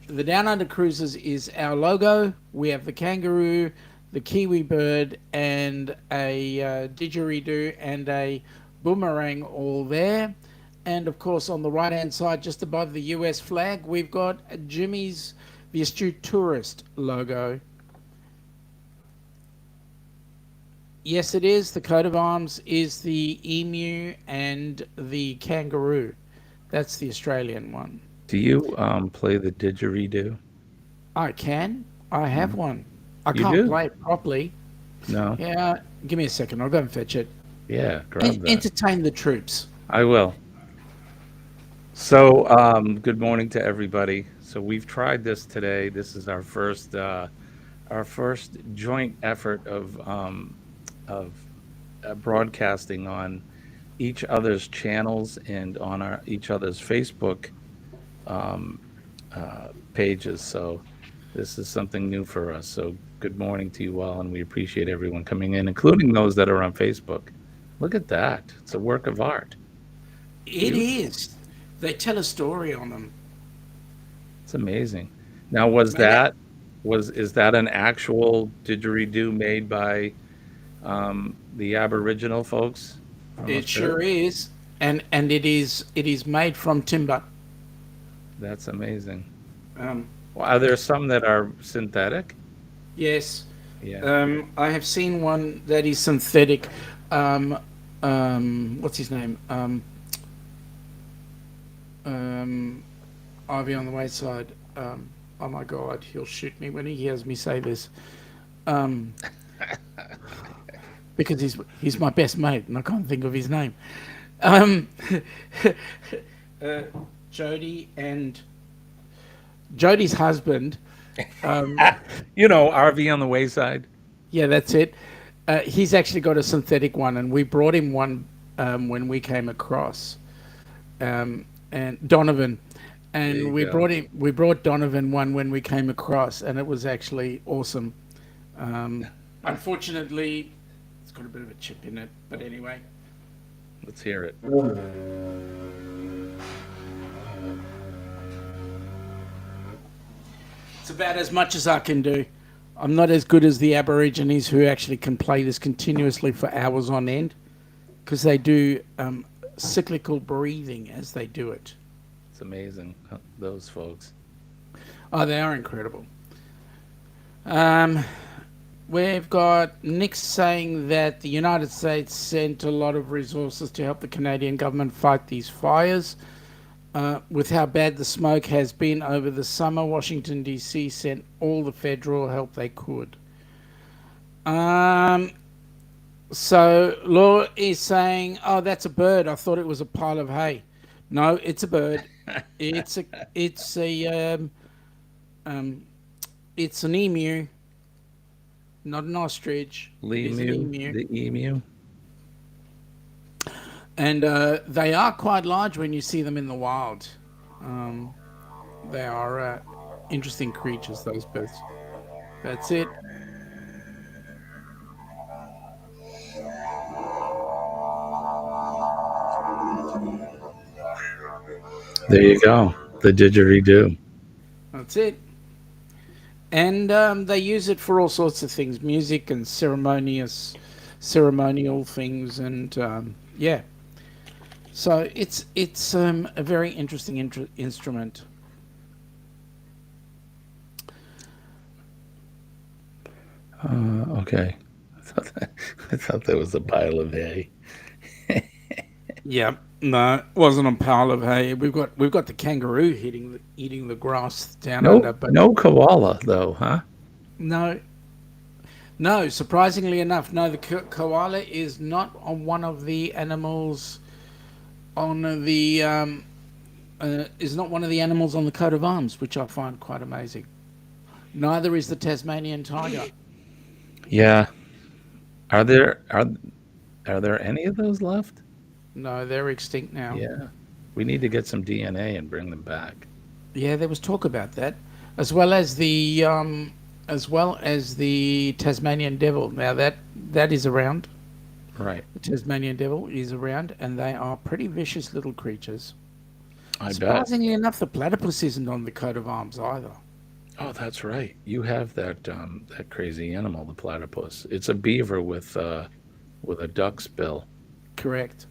the Down Under Cruises is our logo. We have the kangaroo, the kiwi bird, and a didgeridoo and a boomerang all there. And of course, on the right hand side, just above the US flag, we've got Jimmy's The Astute Tourist logo. Yes, it is. The coat of arms is the emu and the kangaroo. That's the Australian one. Do you play the didgeridoo? I can. I have No. one. I You can't do? play it properly. No? Yeah, give me a second. I'll go and fetch it. Yeah, grab that. Entertain the troops. I will. So, good morning to everybody. So we've tried this today. This is our first our first joint effort of broadcasting on each other's channels and on our each other's Facebook um, pages. So this is something new for us. So good morning to you all, and we appreciate everyone coming in, including those that are on Facebook. Look at that! It's a work of art. It Beautiful. is. They tell a story on them. It's amazing. Now, was Maybe that was is that an actual didgeridoo made by the Aboriginal folks from it sure Australia? is, and it is made from timber. That's amazing. Um, Well, are there some that are synthetic? yes, Yeah. I have seen one that is synthetic. Um, what's his name? Um, Ivy on the wayside. Oh my God, he'll shoot me when he hears me say this. Um, because he's my best mate, and I can't think of his name. Um, uh, Jody and Jody's husband. Um, You know, RV on the wayside. yeah, that's it. He's actually got a synthetic one, and we brought him one when we came across. And Donovan, There and you we go. brought him. We brought Donovan one when we came across, and it was actually awesome. Um, Unfortunately, it's got a bit of a chip in it, but anyway, Let's hear it. it's about as much as I can do. I'm not as good as the Aborigines who actually can play this continuously for hours on end because they do cyclical breathing as they do it. It's amazing, those folks. Oh, they are incredible. Um, we've got Nick saying that the United States sent a lot of resources to help the Canadian government fight these fires. With how bad the smoke has been over the summer, Washington, D.C. sent all the federal help they could. Um, so Law is saying, "Oh, that's a bird. I thought it was a pile of hay." No, it's a bird. It's a it's a um, it's an emu, not an ostrich. It is an Lemu, emu, the emu. and they are quite large when you see them in the wild. Um, they are interesting creatures. Those birds. That's it. There you go. The didgeridoo. That's it. And they use it for all sorts of things, music and ceremonial things, and yeah. So it's a very interesting instrument. Okay. I thought that was a pile of hay. Yeah, no, it wasn't a pile of hay. We've got the kangaroo eating the grass down No, under, but no koala though, huh? no, no. Surprisingly enough, no. The koala is not on one of the animals on the is not one of the animals on the coat of arms, which I find quite amazing. Neither is the Tasmanian tiger. Yeah. Are there are there any of those left? No, they're extinct now. Yeah. We need to get some DNA and bring them back. Yeah, there was talk about that, as well as the Tasmanian devil. Now that is around. Right. The Tasmanian devil is around, and they are pretty vicious little creatures. I bet. Surprisingly enough, the platypus isn't on the coat of arms either. Oh, that's right. You have that crazy animal, the platypus. It's a beaver with a duck's bill. Correct.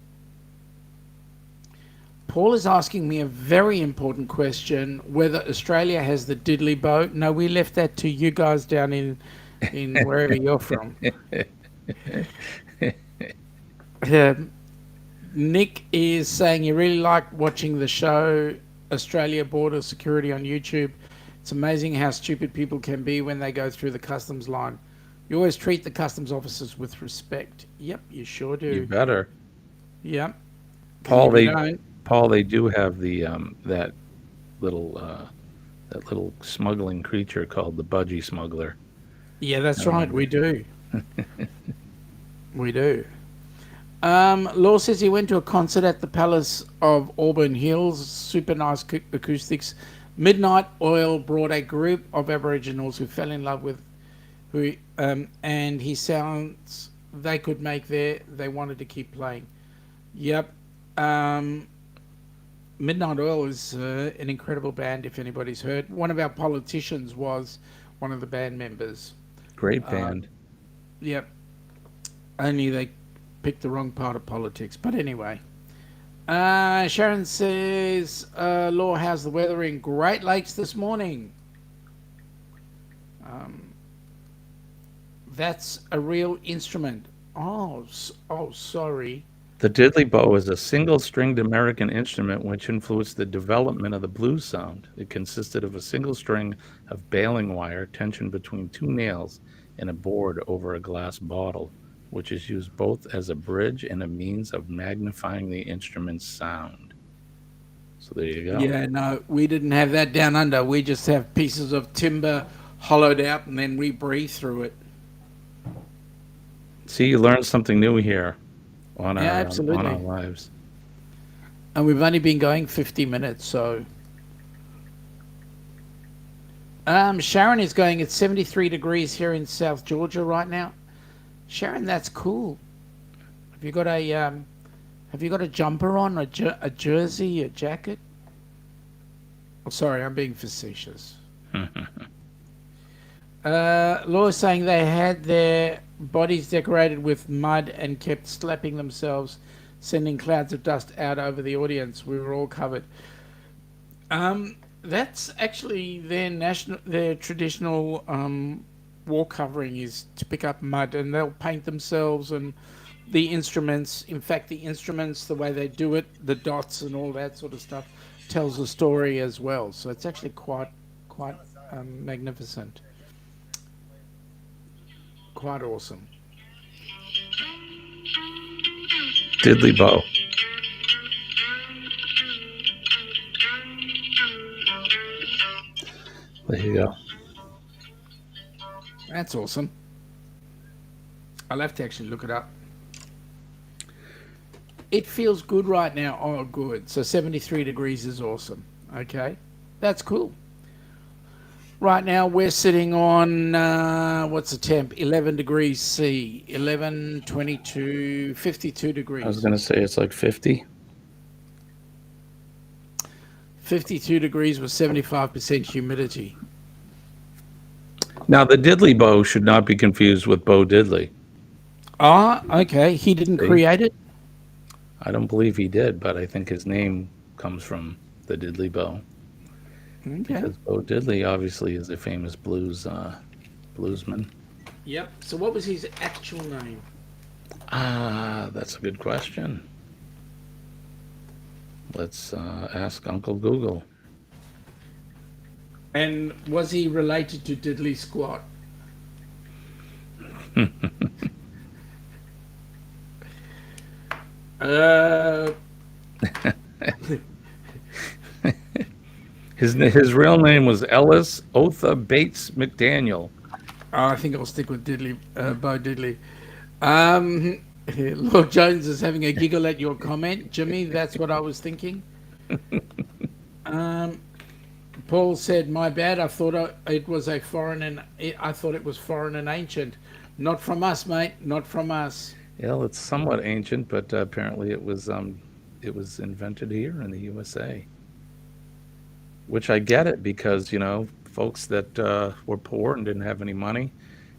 Paul is asking me a very important question: whether Australia has the diddly bow. No, we left that to you guys down in wherever you're from. Um, Nick is saying you really like watching the show Australia Border Security on YouTube. It's amazing how stupid people can be when they go through the customs line. You always treat the customs officers with respect. Yep, you sure You do. better. Yep. And Paul, if you they don't, Paul, they do have the little that little smuggling creature called the budgie smuggler. Yeah, that's I right. remember. We do. We do. Law says he went to a concert at the Palace of Auburn Hills. Super nice acoustics. Midnight Oil brought a group of Aboriginals who fell in love with and he sounds they could make there. They wanted to keep playing. Yep. Um, Midnight Oil is an incredible band. If anybody's heard, one of our politicians was one of the band members. Great Uh, band. yep. Only they picked the wrong part of politics. But anyway. Sharon says, Law, how's the weather in Great Lakes this morning? Um, that's a real instrument. Oh, sorry. The diddley bow is a single-stringed American instrument which influenced the development of the blues sound. It consisted of a single string of baling wire tensioned between two nails and a board over a glass bottle, which is used both as a bridge and a means of magnifying the instrument's sound. So there you go. Yeah, no, we didn't have that down under. We just have pieces of timber hollowed out and then we breathe through it. See, you learned something new here Yeah, on our absolutely. lives. And we've only been going 50 minutes, so. Sharon is going at 73 degrees here in South Georgia right now. Sharon, that's cool. Have you got a jumper on, a jersey, a jacket? Oh, sorry, I'm being facetious. Laura's saying they had their bodies decorated with mud and kept slapping themselves, sending clouds of dust out over the audience. We were all covered. That's actually their traditional wall covering is to pick up mud, and they'll paint themselves and the instruments. In fact, the instruments, the way they do it, the dots and all that sort of stuff, tells a story as well. So it's actually quite magnificent, quite awesome. Diddley bow. There you go. That's awesome. I'll have to actually look it up. It feels good right now. Oh, good. So 73 degrees is awesome. Okay. That's cool. Right now we're sitting on, what's the temp? 11 degrees C. 11, 22, 52 I was degrees. going to say it's like 50. 52 degrees with 75% humidity. Now, the diddley bow should not be confused with Bo Diddley. Ah, okay. He didn't See? create it? I don't believe he did, but I think his name comes from the diddley bow. Okay. Because Bo Diddley obviously is a famous bluesman. Yep. So what was his actual name? Ah, that's a good question. Let's ask Uncle Google. And was he related to Diddley Squat? Uh, His real name was Ellis Otha Bates McDaniel. I think I'll stick with Diddley, Bo Diddley. Lord Jones is having a giggle at your comment, Jimmy. That's what I was thinking. Paul said, "My bad. I thought it was a foreign, and I thought it was foreign and ancient. Not from us, mate. Not from us." Well, it's somewhat ancient, but apparently it was invented here in the USA. Which I get it because folks that were poor and didn't have any money,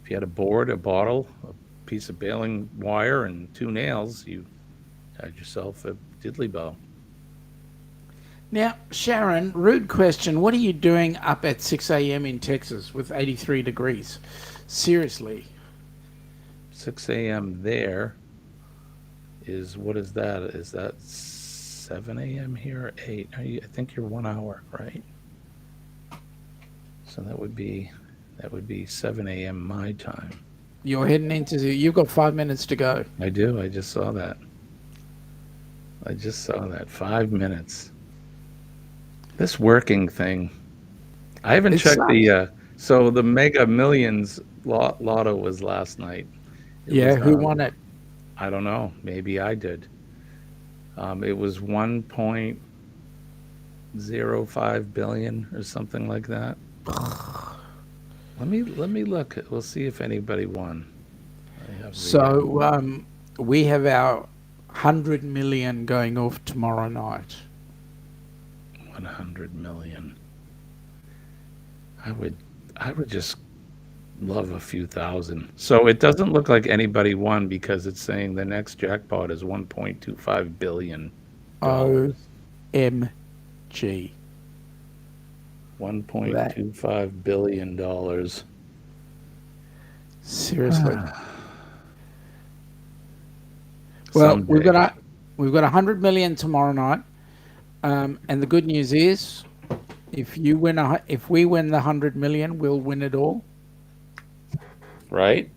if you had a board, a bottle, a piece of baling wire, and two nails, you had yourself a diddley bow. Now, Sharon, rude question. What are you doing up at 6 a.m. in Texas with 83 degrees? Seriously. 6 a.m. there is, what is that? Is that 7 a.m. here or 8? I think you're 1 hour, right? So that would be 7 a.m. my time. You're heading into you've got 5 minutes to go. I do. I just saw that. 5 minutes. This working thing. I haven't It checked sucks. So the Mega Millions lotto was last night. It Yeah, was, who won it? I don't know, maybe I did. It was 1.05 billion or something like that. Let me look. We'll see if anybody won. I have the So we have our 100 million going off tomorrow night. 100 million. I would I would just love a few thousand. So it doesn't look like anybody won because it's saying the next jackpot is 1.25 billion dollars. OMG. That 1.25 billion dollars. seriously. Well, Someday. we've got 100 million tomorrow night, and the good news is, if we win the 100 million, we'll win it all. Right?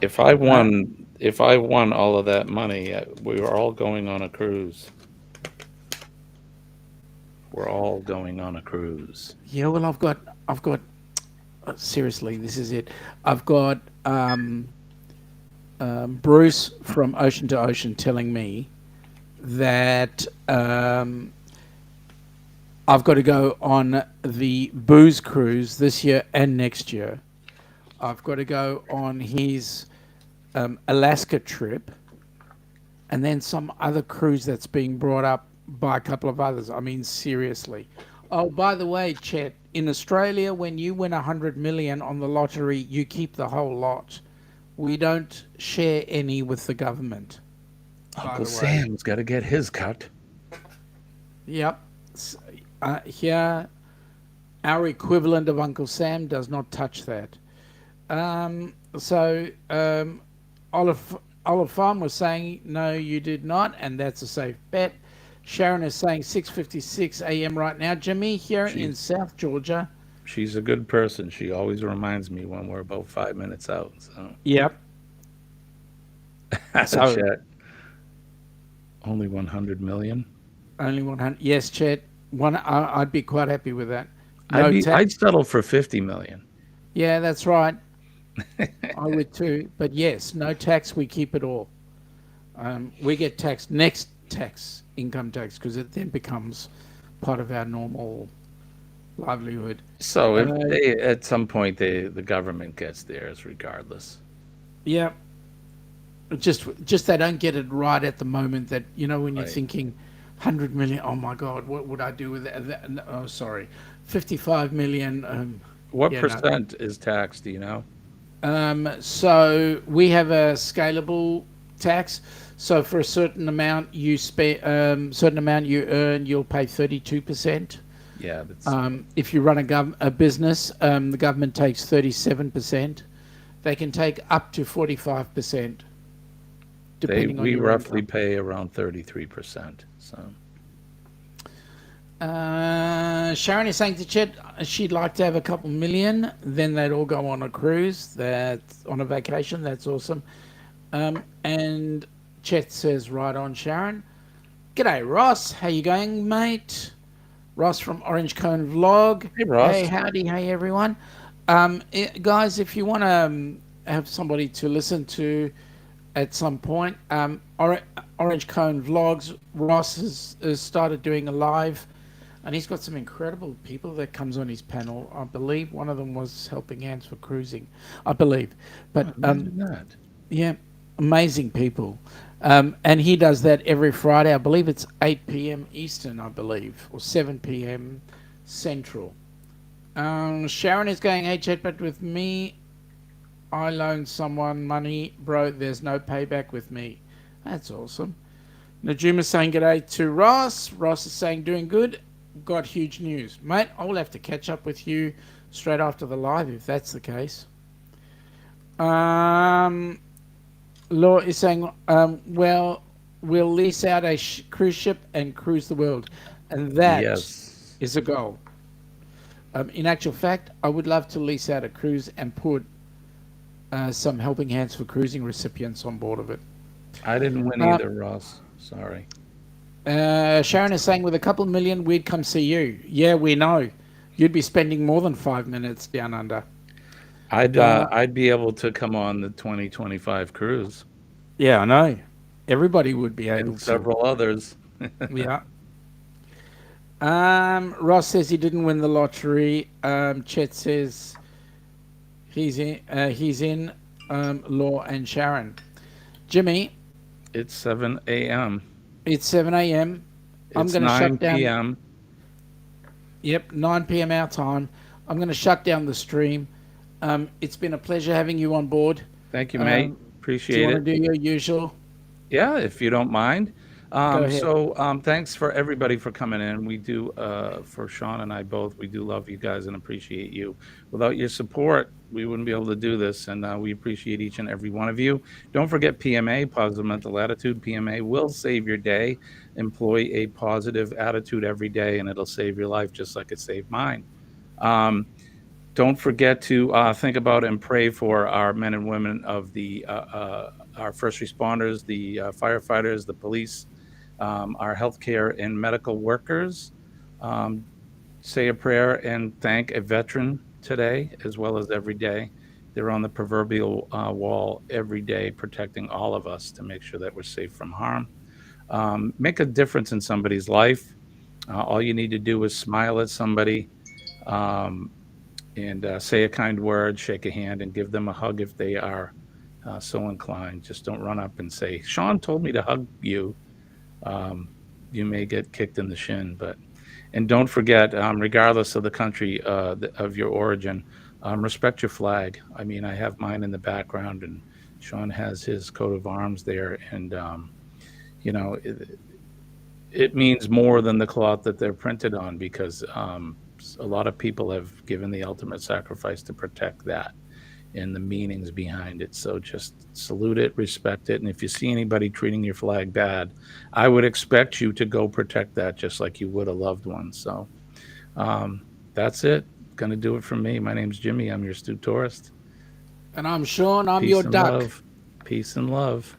If I won all of that money, we were all going on a cruise. We're all going on a cruise. Yeah, well, I've got. Seriously, this is it. I've got Bruce from Ocean to Ocean telling me that I've got to go on the booze cruise this year and next year. I've got to go on his Alaska trip, and then some other cruise that's being brought up by a couple of others. I mean, seriously. Oh, by the way, Chet, in Australia, when you win 100 million on the lottery, you keep the whole lot. We don't share any with the government. By Uncle the way, Sam's got to get his cut. yep. Here, our equivalent of Uncle Sam does not touch that. So Olive Farm was saying, no, you did not, and that's a safe bet. Sharon is saying 6:56 a.m. right now. Jimmy, here in She's South Georgia. she's a good person. She always reminds me when we're about 5 minutes out. So, Yep. So Chet, only 100 million. only 100. Yes, Chet. I'd be quite happy with that. No tax. I'd settle for 50 million. Yeah, that's right. I would too. But yes, no tax. We keep it all. We get taxed next tax, income tax, because it then becomes part of our normal livelihood. So if Uh, they at some point the government gets theirs regardless. yeah, just they don't get it right at the moment. That when you're Right. thinking 100 million. Oh my God, what would I do with that? Oh, sorry, 55 million. What Yeah, no. percent is taxed, do you know? So we have a scalable tax. So for a certain amount you spend, certain amount you earn, you'll pay 32%. Yeah, that's If you run a business, the government takes 37%. They can take up to 45%, depending on we your roughly income. pay around 33%. So Sharon is saying to Chet she'd like to have a couple million, then they'd all go on a cruise. That's on a vacation. That's awesome. And Chet says, right on, Sharon. G'day, Ross. How you going, mate? Ross from Orange Cone Vlog. hey Hey, Ross. howdy, hey everyone. Guys, if you want to have somebody to listen to at some point, Orange Cone Vlogs, Ross has started doing a live, and he's got some incredible people that comes on his panel. I believe one of them was helping hands for cruising, I believe. Oh, But imagine that. yeah, amazing people. And he does that every Friday. I believe it's 8 p.m. Eastern, I believe, or 7 p.m. Central. Sharon is going, hey, Chet, but with me, I loan someone money, bro. There's no payback with me. That's awesome. Najuma's saying g'day to Ross. Ross is saying doing good. Got huge news. Mate, I will have to catch up with you straight after the live if that's the case. Law is saying, well, we'll lease out a cruise ship and cruise the world. And that Yes. is a goal. In actual fact, I would love to lease out a cruise and put some helping hands for cruising recipients on board of it. I didn't win Uh, either, Ross. Sorry. Sharon is saying with a couple million, we'd come see you. Yeah, we know. you'd be spending more than 5 minutes down under. I'd be able to come on the 2025 cruise Yeah, I know. Everybody would be and able to. several others. Yeah. Ross says he didn't win the lottery. Chet says he's in. He's in. Law and Sharon. Jimmy, It's 7 a.m. it's 7 a.m. I'm It's going to shut 9 down. p.m. Yep, 9 p.m. our time. I'm going to shut down the stream. It's been a pleasure having you on board. Thank you, mate. Do you Appreciate want it. to do your usual? Yeah, if you don't mind. Go ahead. Thanks for everybody for coming in. We do, for Sean and I both, we do love you guys and appreciate you. Without your support, we wouldn't be able to do this, and we appreciate each and every one of you. Don't forget PMA, Positive Mental Attitude. PMA will save your day. Employ a positive attitude every day, and it'll save your life just like it saved mine. Don't forget to think about and pray for our men and women of our first responders, the firefighters, the police, our healthcare and medical workers. Say a prayer and thank a veteran today as well as every day. They're on the proverbial wall every day protecting all of us to make sure that we're safe from harm. Make a difference in somebody's life. All you need to do is smile at somebody. And say a kind word, shake a hand, and give them a hug if they are so inclined. Just don't run up and say, Sean told me to hug you. You may get kicked in the shin. And don't forget, regardless of the country of your origin, respect your flag. I mean, I have mine in the background, and Sean has his coat of arms there. And, it means more than the cloth that they're printed on because a lot of people have given the ultimate sacrifice to protect that and the meanings behind it. So just salute it, respect it. And if you see anybody treating your flag bad, I would expect you to go protect that just like you would a loved one. So that's it. Going to do it from me. My name's Jimmy. I'm your astute tourist. And I'm Sean. I'm Peace your and duck. love. Peace and love.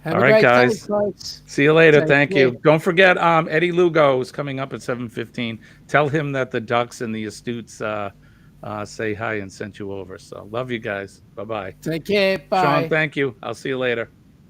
Have All a right, great guys. day, folks. See you later. Take Thank care. you. Don't forget, Eddie Lugo is coming up at 7:15. Tell him that the Ducks and the Astutes say hi and sent you over. So love you guys. Bye-bye. Take care. Bye. Sean, thank you. I'll see you later.